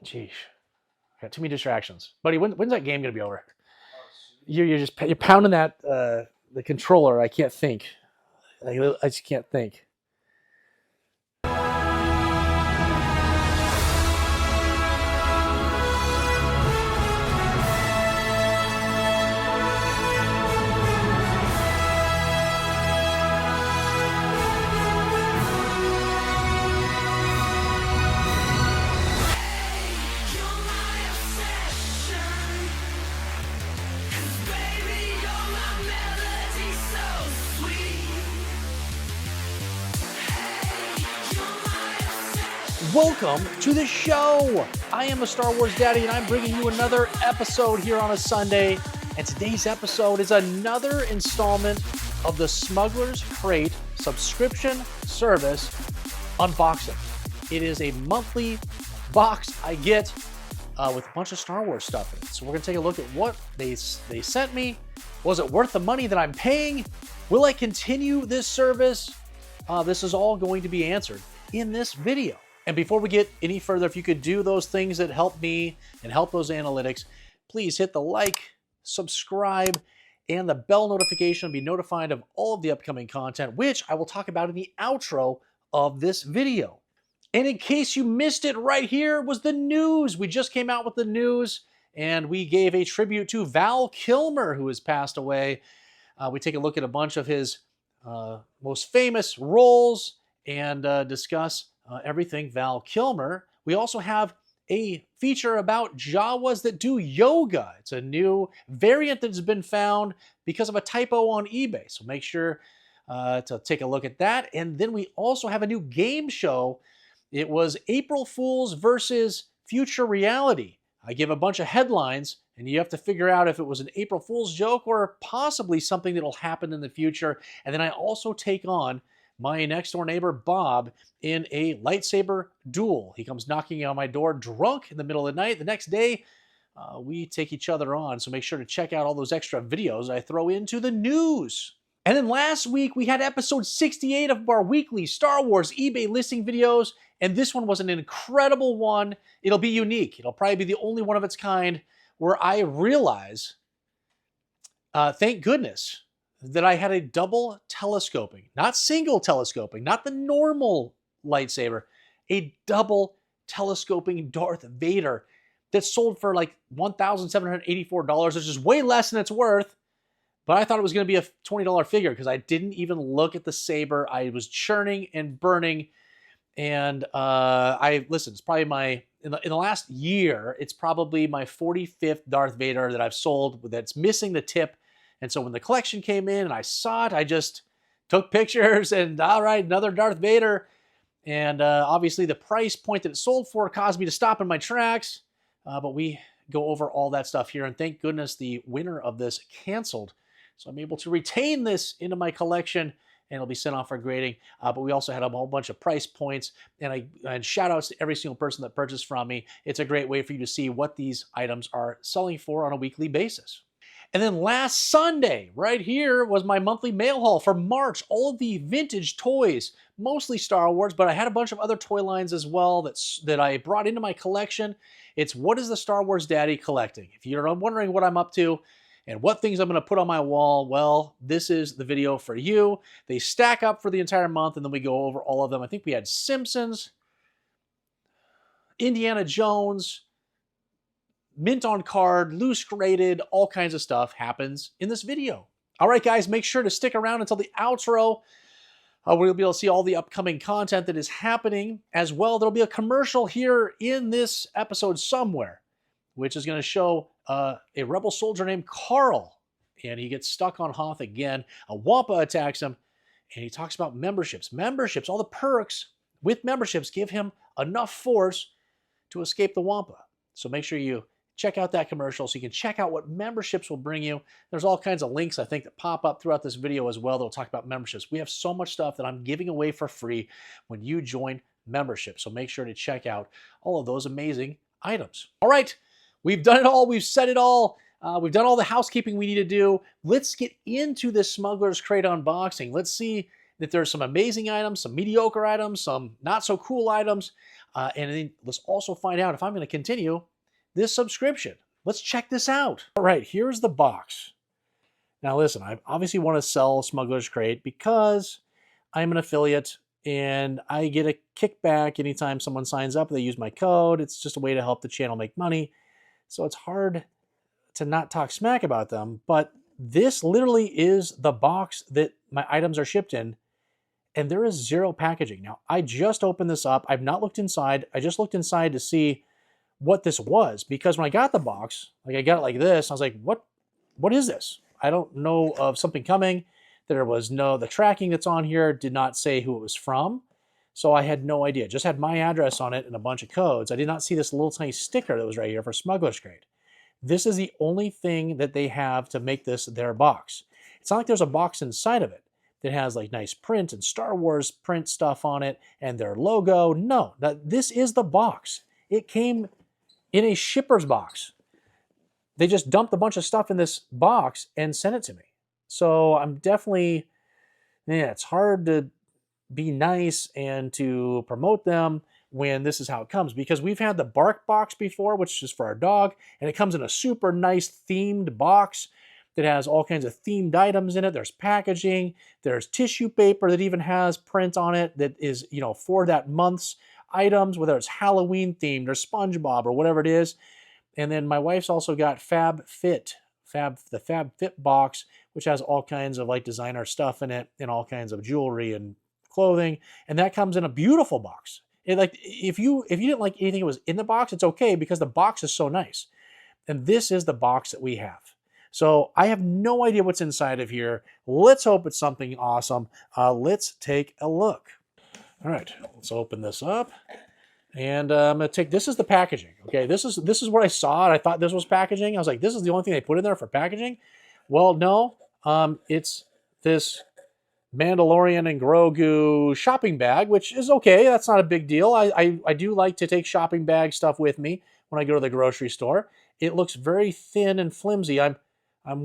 Jeez. I got too many distractions. Buddy, when's that game going to be over? You're pounding that the controller. I can't think. I just can't think. Welcome to the show. I am a Star Wars daddy, and I'm bringing you another episode here on a Sunday. And today's episode is another installment of the Smugglers Crate subscription service unboxing. It is a monthly box I get with a bunch of Star Wars stuff in it. So we're going to take a look at what they sent me. Was it worth the money that I'm paying? Will I continue this service? This is all going to be answered in this video. And before we get any further, if you could do those things that help me and help those analytics, please hit the like, subscribe, and the bell notification to be notified of all of the upcoming content, which I will talk about in the outro of this video. And in case you missed it, right here was the news. We just came out with the news, and we gave a tribute to Val Kilmer, who has passed away. We take a look at a bunch of his most famous roles and discuss everything Val Kilmer. We also have a feature about Jawas that do yoga. It's a new variant that's been found because of a typo on eBay. So make sure to take a look at that. And then we also have a new game show. It was April Fools versus Future Reality. I give a bunch of headlines, and you have to figure out if it was an April Fool's joke or possibly something that'll happen in the future. And then I also take on my next door neighbor, Bob, in a lightsaber duel. He comes knocking on my door drunk in the middle of the night. The next day, we take each other on. So make sure to check out all those extra videos I throw into the news. And then last week, we had episode 68 of our weekly Star Wars eBay listing videos. And this one was an incredible one. It'll be unique. It'll probably be the only one of its kind where I realize, thank goodness, that I had a double telescoping, not single telescoping, not the normal lightsaber, a double telescoping Darth Vader that sold for like $1,784, which is way less than it's worth. But I thought it was going to be a $20 figure because I didn't even look at the saber. I was churning and burning. And listen, it's probably in the last year, it's probably my 45th Darth Vader that I've sold that's missing the tip. And so when the collection came in and I saw it, I just took pictures and all right, another Darth Vader. And obviously the price point that it sold for caused me to stop in my tracks. But we go over all that stuff here. And thank goodness the winner of this canceled. So I'm able to retain this into my collection and it'll be sent off for grading. But we also had a whole bunch of price points and shout outs to every single person that purchased from me. It's a great way for you to see what these items are selling for on a weekly basis. And then last Sunday, right here, was my monthly mail haul for March. All of the vintage toys, mostly Star Wars, but I had a bunch of other toy lines as well that I brought into my collection. It's What is the Star Wars Daddy Collecting? If you're wondering what I'm up to and what things I'm going to put on my wall, well, this is the video for you. They stack up for the entire month, and then we go over all of them. I think we had Simpsons, Indiana Jones, mint on card, loose graded, all kinds of stuff happens in this video. All right, guys, make sure to stick around until the outro. We'll be able to see all the upcoming content that is happening as well. There'll be a commercial here in this episode somewhere, which is going to show a rebel soldier named Carl, and he gets stuck on Hoth again. A Wampa attacks him, and he talks about memberships. Memberships, all the perks with memberships give him enough force to escape the Wampa. So make sure you check out that commercial so you can check out what memberships will bring you. There's all kinds of links, I think, that pop up throughout this video as well that'll talk about memberships. We have so much stuff that I'm giving away for free when you join membership. So make sure to check out all of those amazing items. All right, we've done it all. We've said it all. We've done all the housekeeping we need to do. Let's get into this Smuggler's Crate unboxing. Let's see that there's some amazing items, some mediocre items, some not so cool items. And then let's also find out if I'm going to continue this subscription. Let's check this out. All right, here's the box. Now listen, I obviously want to sell Smuggler's Crate because I'm an affiliate and I get a kickback anytime someone signs up. They use my code. It's just a way to help the channel make money. So it's hard to not talk smack about them. But this literally is the box that my items are shipped in. And there is zero packaging. Now, I just opened this up. I've not looked inside. I just looked inside to see what this was. Because when I got the box, like I got it like this, I was like, what is this? I don't know of something coming. There was the tracking that's on here did not say who it was from. So I had no idea. Just had my address on it and a bunch of codes. I did not see this little tiny sticker that was right here for Smuggler's Crate. This is the only thing that they have to make this their box. It's not like there's a box inside of it that has like nice print and Star Wars print stuff on it and their logo. No, this is the box. It came in a shipper's box. They just dumped a bunch of stuff in this box and sent it to me. So I'm definitely, it's hard to be nice and to promote them when this is how it comes, because we've had the bark box before, which is for our dog, and it comes in a super nice themed box that has all kinds of themed items in it. There's packaging, there's tissue paper that even has print on it that is, for that month's items, whether it's Halloween themed or SpongeBob or whatever it is. And then my wife's also got the Fab Fit box, which has all kinds of like designer stuff in it and all kinds of jewelry and clothing, and that comes in a beautiful box. If you didn't like anything that was in the box, it's okay because the box is so nice. And this is the box that we have. So I have no idea what's inside of here. Let's hope it's something awesome. Let's take a look. All right, let's open this up. And I'm going to take, this is the packaging. Okay, this is what I saw, and I thought this was packaging. I was like, this is the only thing they put in there for packaging? Well, no, it's this Mandalorian and Grogu shopping bag, which is okay. That's not a big deal. I do like to take shopping bag stuff with me when I go to the grocery store. It looks very thin and flimsy. I'm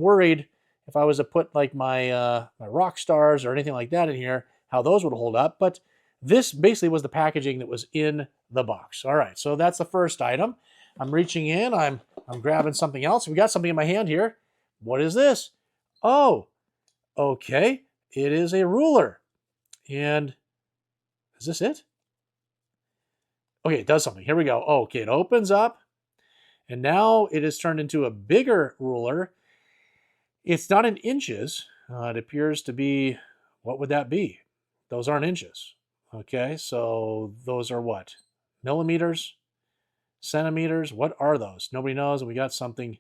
worried if I was to put like my rock stars or anything like that in here, how those would hold up. But this basically was the packaging that was in the box. All right, so that's the first item. I'm reaching in. I'm grabbing something else. We got something in my hand here. What is this? Oh, okay. It is a ruler. And is this it? Okay, it does something. Here we go. Oh, okay, it opens up. And now it has turned into a bigger ruler. It's not in inches. It appears to be, what would that be? Those aren't inches. Okay, so those are what? Millimeters? Centimeters? What are those? Nobody knows. And we got something.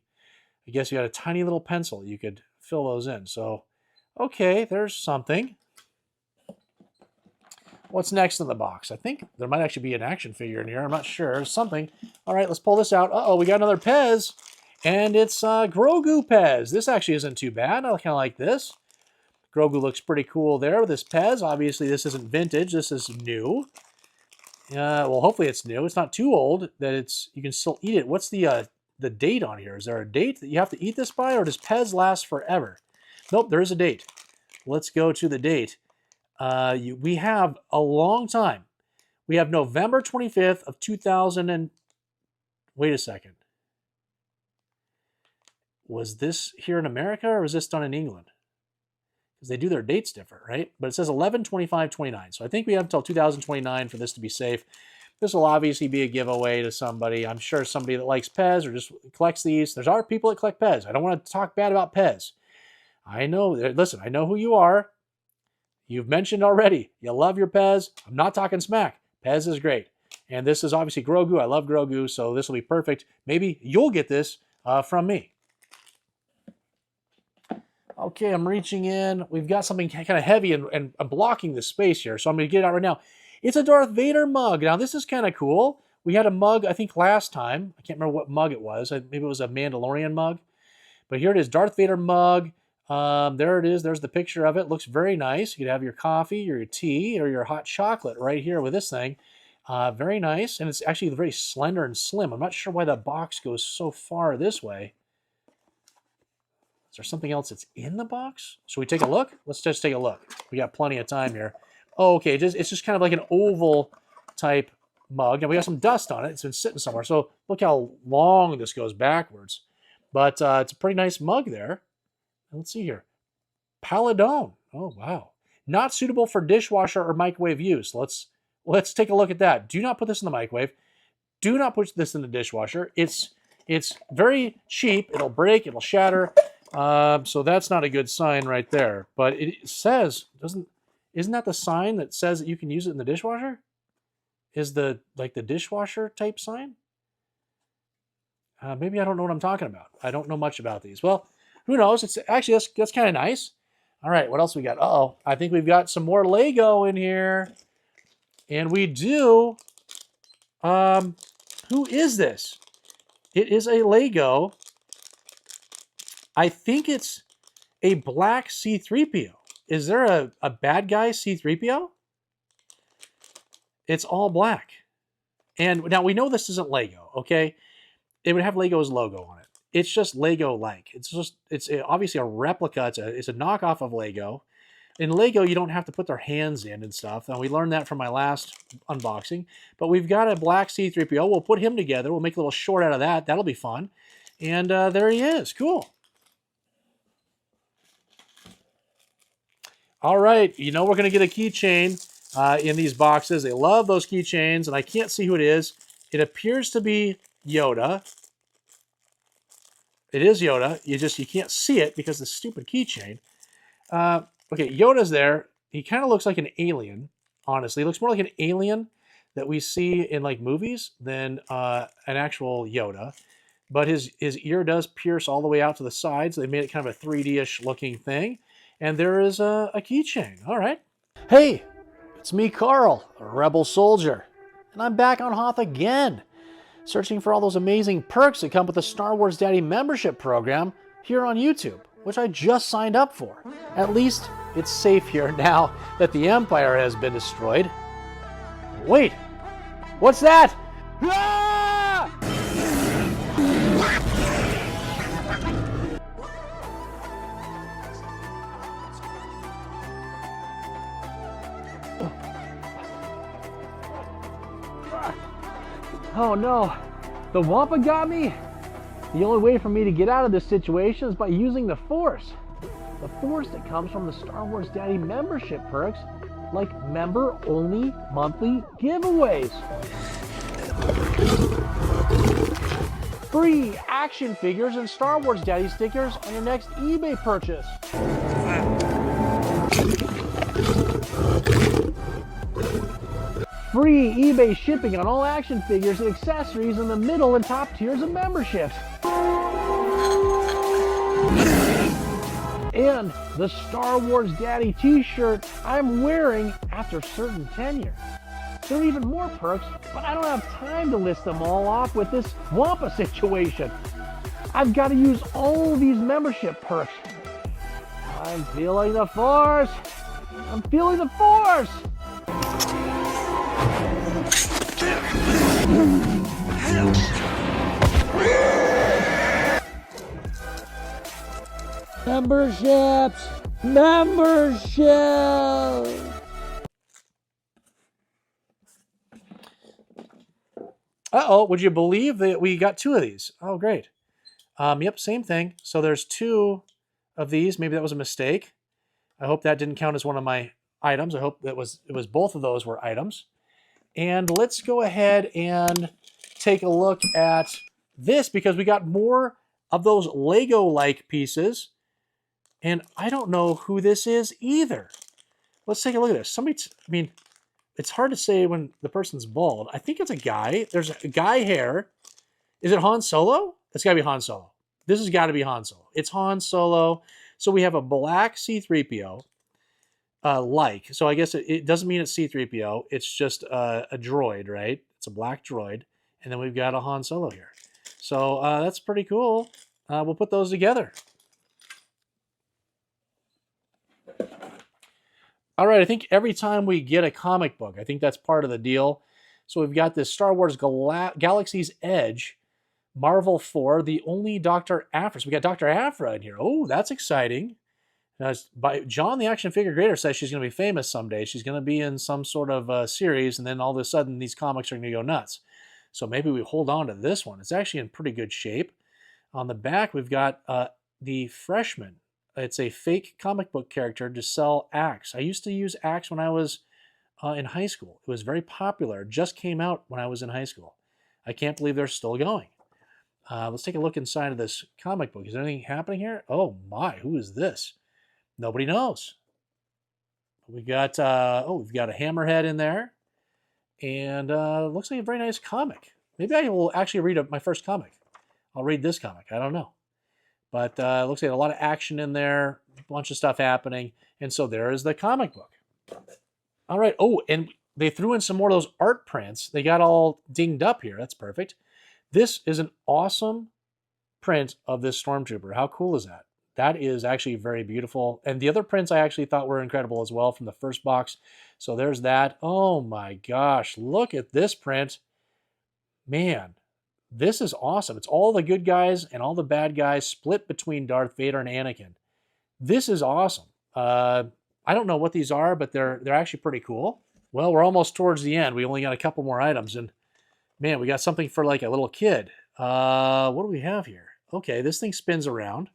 I guess you got a tiny little pencil. You could fill those in. So, okay, there's something. What's next in the box? I think there might actually be an action figure in here. I'm not sure. There's something. All right, let's pull this out. Uh-oh, we got another Pez. And it's Grogu Pez. This actually isn't too bad. I kind of like this. Grogu looks pretty cool there with this Pez. Obviously, this isn't vintage. This is new. Well, hopefully it's new. It's not too old that you can still eat it. What's the date on here? Is there a date that you have to eat this by, or does Pez last forever? Nope, there is a date. Let's go to the date. We have a long time. We have November 25th of 2000 and... Wait a second. Was this here in America, or was this done in England? Because they do their dates different, right? But it says 11/25/29. So I think we have until 2029 for this to be safe. This will obviously be a giveaway to somebody. I'm sure somebody that likes Pez or just collects these. There's other people that collect Pez. I don't want to talk bad about Pez. I know, listen, I know who you are. You've mentioned already, you love your Pez. I'm not talking smack. Pez is great. And this is obviously Grogu. I love Grogu, so this will be perfect. Maybe you'll get this from me. Okay, I'm reaching in. We've got something kind of heavy and blocking the space here, so I'm going to get it out right now. It's a Darth Vader mug. Now, this is kind of cool. We had a mug, I think, last time. I can't remember what mug it was. Maybe it was a Mandalorian mug. But here it is, Darth Vader mug. There it is. There's the picture of it. Looks very nice. You could have your coffee or your tea or your hot chocolate right here with this thing. Very nice. And it's actually very slender and slim. I'm not sure why the box goes so far this way. Is there something else that's in the box? Should we take a look? Let's just take a look. We got plenty of time here. Oh, okay. It's just kind of like an oval type mug. And we got some dust on it. It's been sitting somewhere. So look how long this goes backwards. But it's a pretty nice mug there. Let's see here. Paladone. Oh, wow. Not suitable for dishwasher or microwave use. Let's take a look at that. Do not put this in the microwave. Do not put this in the dishwasher. It's very cheap. It'll break. It'll shatter. So that's not a good sign right there. But it says, isn't that the sign that says that you can use it in the dishwasher? Is the dishwasher type sign? Maybe I don't know what I'm talking about. I don't know much about these. Well, who knows? It's actually, that's kind of nice. All right, what else we got? Uh-oh, I think we've got some more Lego in here. And we do. Who is this? It is a Lego. I think it's a black C-3PO. Is there a bad guy C-3PO? It's all black. And now we know this isn't Lego, okay? It would have Lego's logo on it. It's just Lego-like. It's obviously a replica. It's a knockoff of Lego. In Lego, you don't have to put their hands in and stuff. And we learned that from my last unboxing. But we've got a black C-3PO. We'll put him together. We'll make a little short out of that. That'll be fun. And there he is. Cool. All right. You know we're going to get a keychain in these boxes. They love those keychains. And I can't see who it is. It appears to be Yoda. It is Yoda. You can't see it because of the stupid keychain. Okay, Yoda's there. He kind of looks like an alien, honestly. He looks more like an alien that we see in like movies than an actual Yoda. But his ear does pierce all the way out to the sides. So they made it kind of a 3D-ish looking thing. And there is a keychain. All right. Hey, it's me, Carl, a rebel soldier. And I'm back on Hutt again, searching for all those amazing perks that come with the Star Wars Daddy membership program here on YouTube, which I just signed up for. At least it's safe here now that the Empire has been destroyed. Wait, what's that? Ah! Oh no, the Wampa got me? The only way for me to get out of this situation is by using the Force. The Force that comes from the Star Wars Daddy membership perks, like member-only monthly giveaways. Free action figures and Star Wars Daddy stickers on your next eBay purchase. Free eBay shipping on all action figures and accessories in the middle and top tiers of memberships. And the Star Wars Daddy t-shirt I'm wearing after certain tenure. There are even more perks, but I don't have time to list them all off with this Wampa situation. I've got to use all these membership perks. I'm feeling the Force. I'm feeling the Force. Memberships! Uh-oh, would you believe that we got two of these? Oh, great. Yep, same thing. So there's two of these. Maybe that was a mistake. I hope that didn't count as one of my items. I hope it was both of those were items. And let's go ahead and take a look at this because we got more of those Lego-like pieces. And I don't know who this is either. Let's take a look at this. It's hard to say when the person's bald. I think it's a guy. There's a guy hair. Is it Han Solo? It's got to be Han Solo. This has got to be Han Solo. It's Han Solo. So we have a black C-3PO. So I guess it doesn't mean it's C-3PO. It's just a droid, right? It's a black droid. And then we've got a Han Solo here. So that's pretty cool. We'll put those together. All right, I think every time we get a comic book, I think that's part of the deal. So we've got this Star Wars Galaxy's Edge, Marvel 4, the only Dr. Aphra. So we got Dr. Aphra in here. Oh, that's exciting. By John, the action figure grader, says she's going to be famous someday. She's going to be in some sort of series, and then all of a sudden these comics are going to go nuts. So maybe we hold on to this one. It's actually in pretty good shape. On the back, we've got the Freshman. It's a fake comic book character to sell Axe. I used to use Axe when I was in high school. It was very popular. It just came out when I was in high school. I can't believe they're still going. Let's take a look inside of this comic book. Is there anything happening here? Oh my, who is this? Nobody knows. We got we've got a Hammerhead in there, and looks like a very nice comic. Maybe I will actually read my first comic. I'll read this comic. I don't know, but it looks like a lot of action in there, a bunch of stuff happening, and so there is the comic book. All right. Oh, and they threw in some more of those art prints. They got all dinged up here. That's perfect. This is an awesome print of this Stormtrooper. How cool is that? That is actually very beautiful. And the other prints I actually thought were incredible as well from the first box. So there's that. Oh my gosh, look at this print. Man, this is awesome. It's all the good guys and all the bad guys split between Darth Vader and Anakin. This is awesome. I don't know what these are, but they're actually pretty cool. Well, we're almost towards the end. We only got a couple more items, and man, we got something for like a little kid. What do we have here? Okay, this thing spins around,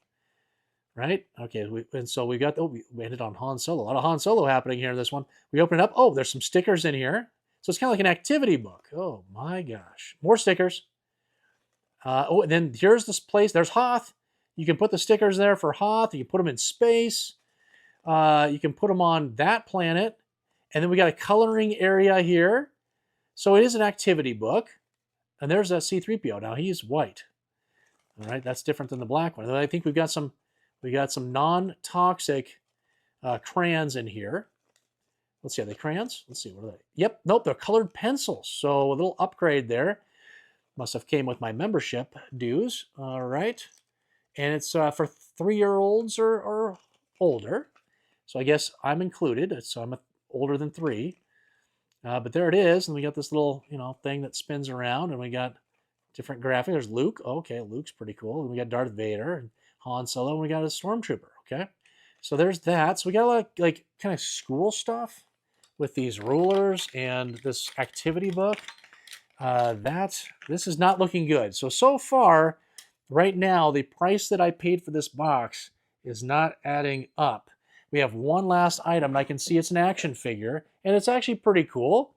right? Okay, and so we got, we ended on Han Solo. A lot of Han Solo happening here in this one. We open it up. Oh, there's some stickers in here. So it's kind of like an activity book. Oh my gosh. More stickers. Oh, and then here's this place. There's Hutt. You can put the stickers there for Hutt. You can put them in space. You can put them on that planet. And then we got a coloring area here. So it is an activity book. And there's that C-3PO. Now he's white. All right, that's different than the black one. And I think we got some non-toxic crayons in here. Let's see, are they crayons? Let's see, what are they? Yep, nope, they're colored pencils. So a little upgrade there. Must have came with my membership dues. All right. And it's for 3-year-olds or older. So I guess I'm included. So I'm older than 3. But there it is. And we got this little, thing that spins around. And we got different graphics. There's Luke. Okay, Luke's pretty cool. And we got Darth Vader and Han Solo. And we got a Stormtrooper. Okay. So there's that. So we got a lot of like kind of school stuff with these rulers and this activity book. This is not looking good. So far, right now, the price that I paid for this box is not adding up. We have one last item. I can see it's an action figure, and it's actually pretty cool.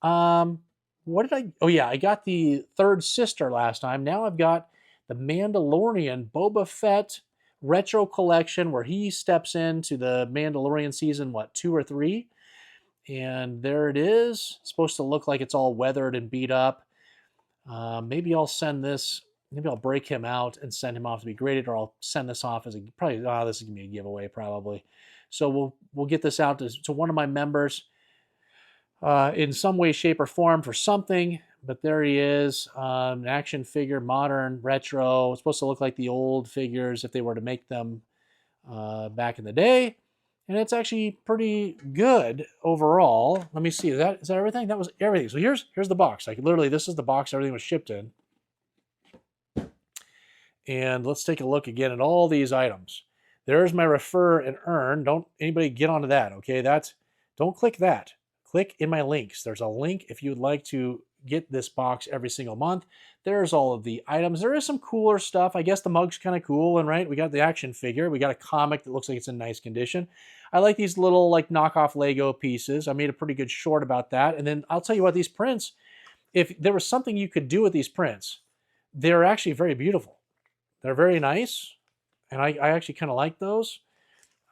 What did I... Oh, yeah, I got the third sister last time. Now I've got the Mandalorian Boba Fett retro collection where he steps into the Mandalorian season, 2 or 3? And there it is. It's supposed to look like it's all weathered and beat up. Maybe I'll send this... Maybe I'll break him out and send him off to be graded, or I'll send this off as a... Probably, this is going to be a giveaway, probably. So we'll get this out to one of my members in some way, shape, or form for something. But there he is. An action figure, modern, retro. It's supposed to look like the old figures if they were to make them back in the day. And it's actually pretty good overall. Let me see. Is that everything? That was everything. So here's the box. Like literally, this is the box everything was shipped in. And let's take a look again at all these items. There's my refer and earn. Don't anybody get onto that, okay? Don't click that. Click in my links. There's a link if you would like to get this box every single month. There's all of the items. There is some cooler stuff. I guess the mug's kind of cool, and right, we got the action figure. We got a comic that looks like it's in nice condition. I like these little like knockoff Lego pieces. I made a pretty good short about that. And then I'll tell you what, these prints, if there was something you could do with these prints, they're actually very beautiful. They're very nice, and I actually kind of like those.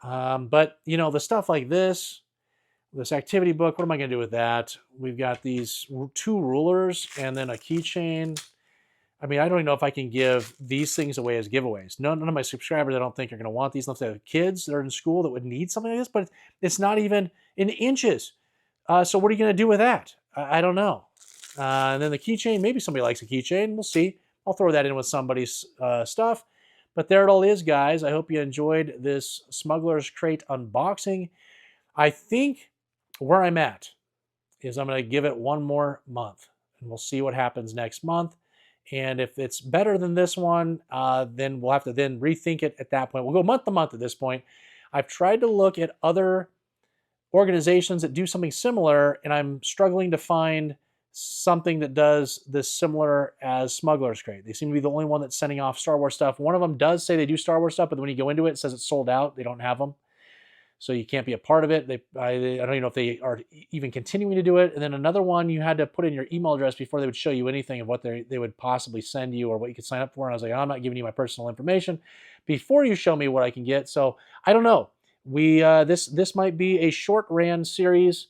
But, the stuff like this activity book, what am I going to do with that? We've got these 2 rulers and then a keychain. I mean, I don't even know if I can give these things away as giveaways. None of my subscribers, I don't think, are going to want these unless they have kids that are in school that would need something like this, but it's not even in inches. So what are you going to do with that? I don't know. And then the keychain, maybe somebody likes a keychain. We'll see. I'll throw that in with somebody's stuff. But there it all is, guys. I hope you enjoyed this Smugglers Crate unboxing. I think where I'm at is I'm going to give it one more month. And we'll see what happens next month. And if it's better than this one, then we'll have to then rethink it at that point. We'll go month to month at this point. I've tried to look at other organizations that do something similar, and I'm struggling to find something that does this similar as Smugglers Crate. They seem to be the only one that's sending off Star Wars stuff. One of them does say they do Star Wars stuff, but when you go into it, it says it's sold out. They don't have them, so you can't be a part of it. I don't even know if they are even continuing to do it. And then another one, you had to put in your email address before they would show you anything of what they would possibly send you or what you could sign up for. And I was like, I'm not giving you my personal information before you show me what I can get. So I don't know. This might be a short ran series.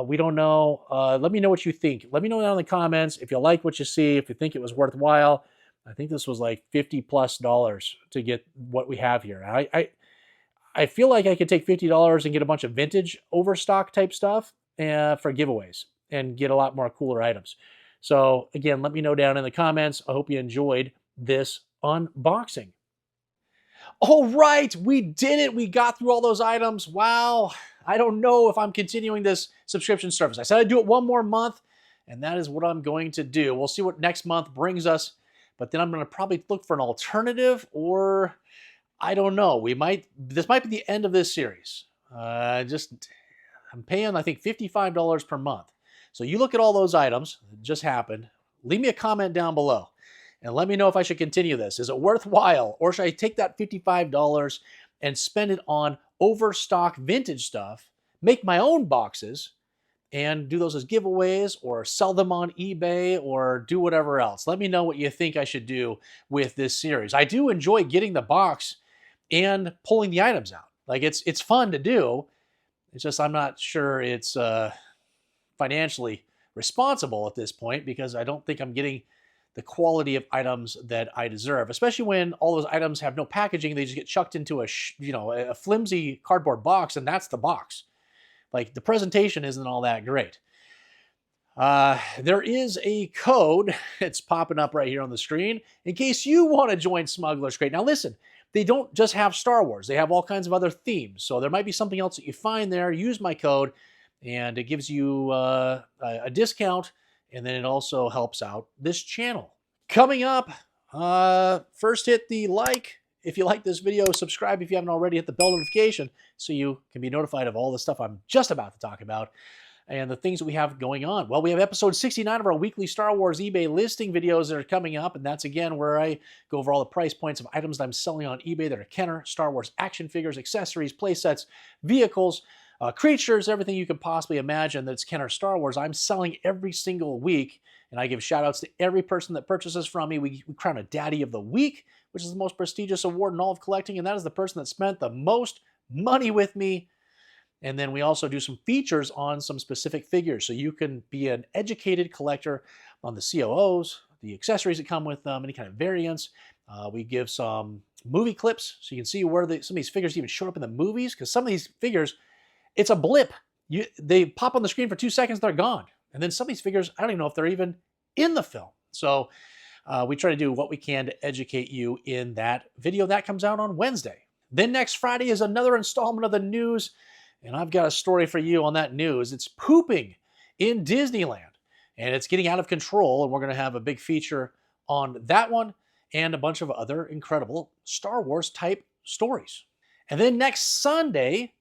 We don't know. Let me know what you think. Let me know down in the comments if you like what you see, if you think it was worthwhile. I think this was like $50+ to get what we have here. I feel like I could take $50 and get a bunch of vintage overstock type stuff for giveaways and get a lot more cooler items. So again, let me know down in the comments. I hope you enjoyed this unboxing. All right, we did it. We got through all those items. Wow. I don't know if I'm continuing this subscription service. I said I'd do it one more month, and that is what I'm going to do. We'll see what next month brings us, but then I'm going to probably look for an alternative, or I don't know. This might be the end of this series. I'm paying, I think, $55 per month. So you look at all those items that just happened. Leave me a comment down below and let me know if I should continue this. Is it worthwhile, or should I take that $55 and spend it on overstock vintage stuff, make my own boxes, and do those as giveaways or sell them on eBay or do whatever else? Let me know what you think I should do with this series. I do enjoy getting the box and pulling the items out. Like it's fun to do. It's just I'm not sure it's financially responsible at this point because I don't think I'm getting the quality of items that I deserve, especially when all those items have no packaging. They just get chucked into a flimsy cardboard box, and that's the box. Like the presentation isn't all that great. There is a code. It's popping up right here on the screen in case you want to join Smugglers Crate. Now listen, they don't just have Star Wars. They have all kinds of other themes. So there might be something else that you find there. Use my code, and it gives you a discount, and then it also helps out this channel. Coming up, first hit the like. If you like this video, subscribe if you haven't already. Hit the bell notification so you can be notified of all the stuff I'm just about to talk about and the things that we have going on. Well, we have episode 69 of our weekly Star Wars eBay listing videos that are coming up, and that's again where I go over all the price points of items that I'm selling on eBay that are Kenner, Star Wars action figures, accessories, playsets, vehicles, creatures, everything you could possibly imagine that's Kenner Star Wars. I'm selling every single week, and I give shout outs to every person that purchases from me. We crown a Daddy of the Week, which is the most prestigious award in all of collecting, and that is the person that spent the most money with me. And then we also do some features on some specific figures, so you can be an educated collector on the COOs, the accessories that come with them, any kind of variants. We give some movie clips, so you can see where some of these figures even show up in the movies, because some of these figures, it's a blip. They pop on the screen for 2 seconds, they're gone. And then some of these figures, I don't even know if they're even in the film. So we try to do what we can to educate you in that video. That comes out on Wednesday. Then next Friday is another installment of the news, and I've got a story for you on that news. It's pooping in Disneyland, and it's getting out of control, and we're going to have a big feature on that one and a bunch of other incredible Star Wars type stories. And then next Sunday,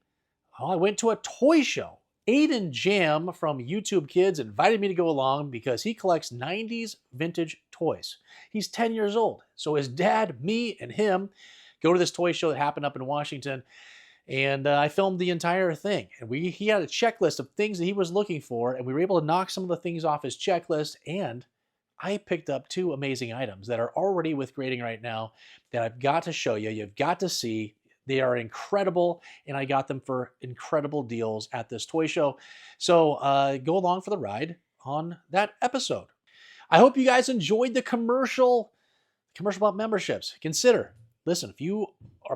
I went to a toy show. Aiden Jam from YouTube Kids invited me to go along because he collects 90s vintage toys. He's 10 years old. So his dad, me, and him go to this toy show that happened up in Washington, and I filmed the entire thing. And he had a checklist of things that he was looking for, and we were able to knock some of the things off his checklist, and I picked up 2 amazing items that are already with grading right now that I've got to show you. You've got to see. They are incredible, and I got them for incredible deals at this toy show. So go along for the ride on that episode. I hope you guys enjoyed the commercial about memberships. Listen, if you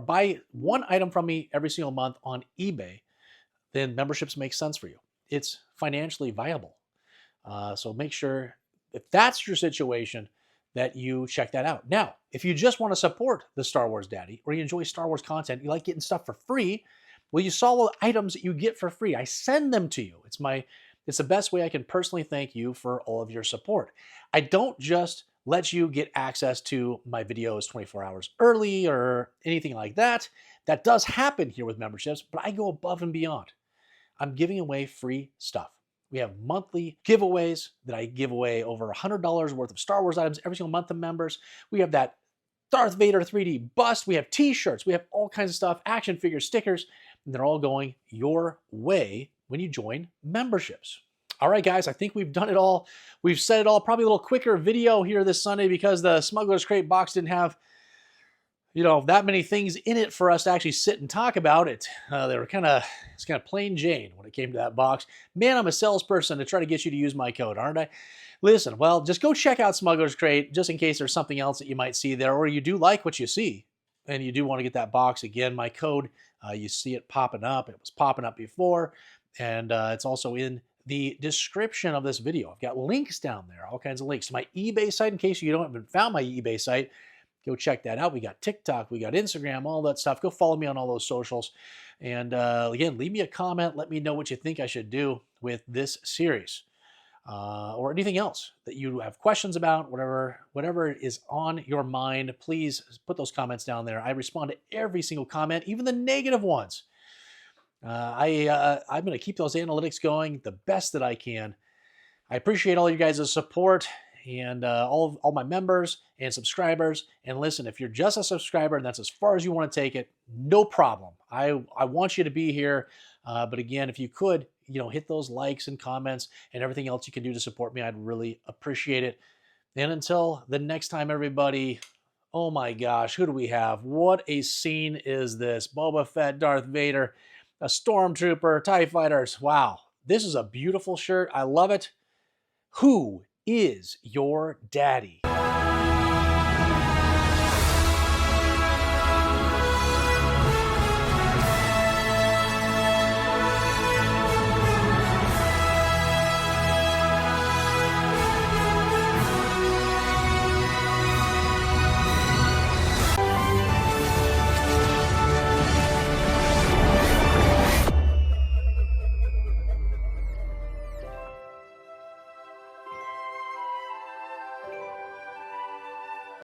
buy one item from me every single month on eBay, then memberships make sense for you. It's financially viable. So make sure, if that's your situation, that you check that out. Now, if you just want to support the Star Wars Daddy, or you enjoy Star Wars content, you like getting stuff for free, well, you saw all the items that you get for free. I send them to you. It's the best way I can personally thank you for all of your support. I don't just let you get access to my videos 24 hours early or anything like that. That does happen here with memberships, but I go above and beyond. I'm giving away free stuff. We have monthly giveaways that I give away over $100 worth of Star Wars items every single month to members. We have that Darth Vader 3D bust. We have t-shirts. We have all kinds of stuff, action figures, stickers, and they're all going your way when you join memberships. All right, guys, I think we've done it all. We've said it all. Probably a little quicker video here this Sunday because the Smugglers Crate box didn't have, that many things in it for us to actually sit and talk about it. They were it's kind of plain Jane when it came to that box. Man, I'm a salesperson to try to get you to use my code, aren't I? Listen, well, just go check out Smuggler's Crate just in case there's something else that you might see there, or you do like what you see and you do want to get that box. Again, my code, you see it popping up. It was popping up before, and it's also in the description of this video. I've got links down there, all kinds of links to my eBay site in case you haven't found my eBay site. Go check that out. We got TikTok, we got Instagram, all that stuff. Go follow me on all those socials. And again, leave me a comment. Let me know what you think I should do with this series. Or anything else that you have questions about, whatever is on your mind, please put those comments down there. I respond to every single comment, even the negative ones. I'm going to keep those analytics going the best that I can. I appreciate all you guys' support and all my members and subscribers. And listen, if you're just a subscriber and that's as far as you want to take it, no problem. I want you to be here. But again, if you could, hit those likes and comments and everything else you can do to support me, I'd really appreciate it. And until the next time, everybody, oh my gosh, who do we have? What a scene is this? Boba Fett, Darth Vader, a stormtrooper, TIE fighters. Wow, this is a beautiful shirt. I love it. Who is your daddy?